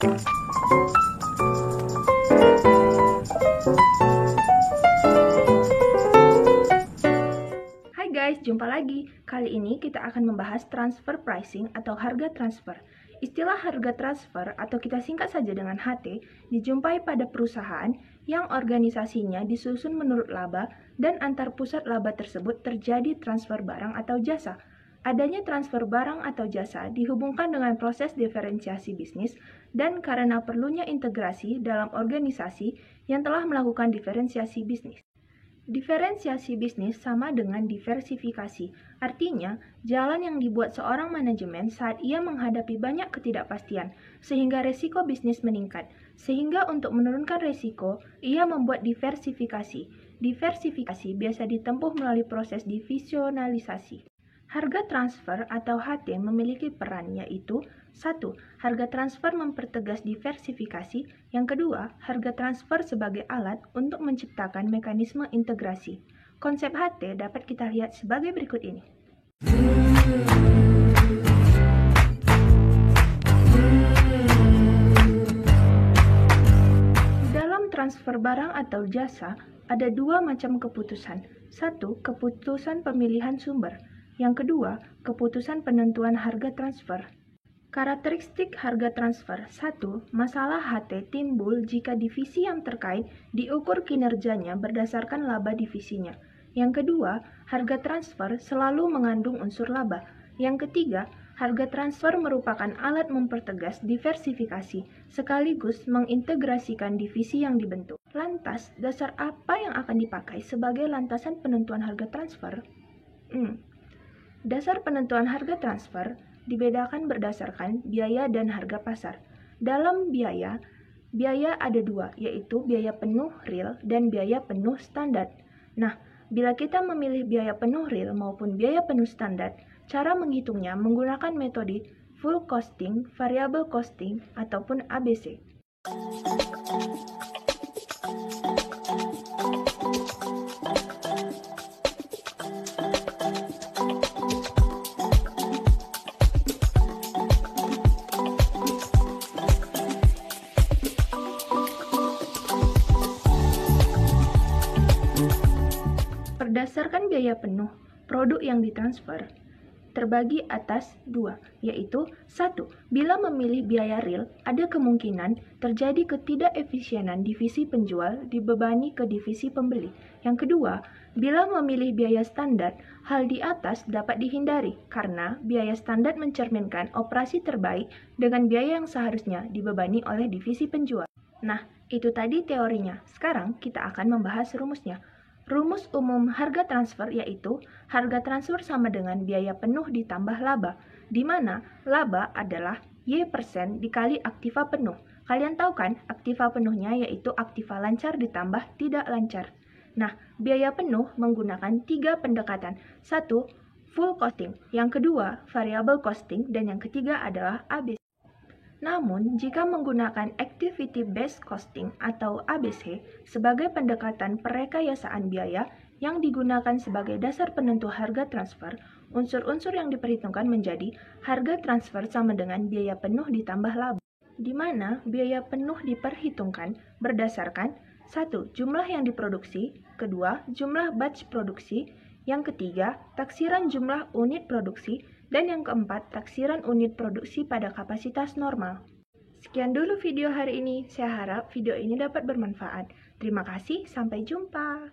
Hai guys, jumpa lagi. Kali ini kita akan membahas transfer pricing atau harga transfer. Istilah harga transfer atau kita singkat saja dengan HT dijumpai pada perusahaan yang organisasinya disusun menurut laba dan antar pusat laba tersebut terjadi transfer barang atau jasa. Adanya transfer barang atau jasa dihubungkan dengan proses diferensiasi bisnis dan karena perlunya integrasi dalam organisasi yang telah melakukan diferensiasi bisnis. Diferensiasi bisnis sama dengan diversifikasi, artinya jalan yang dibuat seorang manajemen saat ia menghadapi banyak ketidakpastian, sehingga resiko bisnis meningkat. Sehingga untuk menurunkan resiko, ia membuat diversifikasi. Diversifikasi biasa ditempuh melalui proses divisionalisasi. Harga transfer atau HT memiliki peran yaitu 1. Harga transfer mempertegas diversifikasi. Yang kedua, harga transfer sebagai alat untuk menciptakan mekanisme integrasi. Konsep HT dapat kita lihat sebagai berikut ini. Dalam transfer barang atau jasa, ada dua macam keputusan. 1. Keputusan pemilihan sumber. Yang kedua, keputusan penentuan harga transfer. Karakteristik harga transfer. 1. Masalah HT timbul jika divisi yang terkait diukur kinerjanya berdasarkan laba divisinya. Yang kedua, harga transfer selalu mengandung unsur laba. Yang ketiga, harga transfer merupakan alat mempertegas diversifikasi sekaligus mengintegrasikan divisi yang dibentuk. Lantas, dasar apa yang akan dipakai sebagai landasan penentuan harga transfer? Dasar penentuan harga transfer dibedakan berdasarkan biaya dan harga pasar. Dalam biaya ada dua, yaitu biaya penuh real dan biaya penuh standar. Nah, bila kita memilih biaya penuh real maupun biaya penuh standar, cara menghitungnya menggunakan metode full costing, variable costing, ataupun ABC. Berdasarkan biaya penuh, produk yang ditransfer terbagi atas dua, yaitu 1. Bila memilih biaya real, ada kemungkinan terjadi ketidakefisienan divisi penjual dibebani ke divisi pembeli. Yang kedua, bila memilih biaya standar, hal di atas dapat dihindari karena biaya standar mencerminkan operasi terbaik dengan biaya yang seharusnya dibebani oleh divisi penjual. Nah, itu tadi teorinya. Sekarang kita akan membahas rumusnya. Rumus umum harga transfer yaitu harga transfer sama dengan biaya penuh ditambah laba, di mana laba adalah Y% dikali aktiva penuh. Kalian tahu kan aktiva penuhnya yaitu aktiva lancar ditambah tidak lancar. Nah, biaya penuh menggunakan 3 pendekatan. 1. Full costing, yang kedua variable costing, dan yang ketiga adalah ABC. Namun, jika menggunakan Activity Based Costing atau ABC sebagai pendekatan perekayasaan biaya yang digunakan sebagai dasar penentu harga transfer, unsur-unsur yang diperhitungkan menjadi harga transfer sama dengan biaya penuh ditambah laba, di mana biaya penuh diperhitungkan berdasarkan 1. Jumlah yang diproduksi, kedua, jumlah batch produksi, yang ketiga, taksiran jumlah unit produksi, dan yang keempat, taksiran unit produksi pada kapasitas normal. Sekian dulu video hari ini. Saya harap video ini dapat bermanfaat. Terima kasih, sampai jumpa.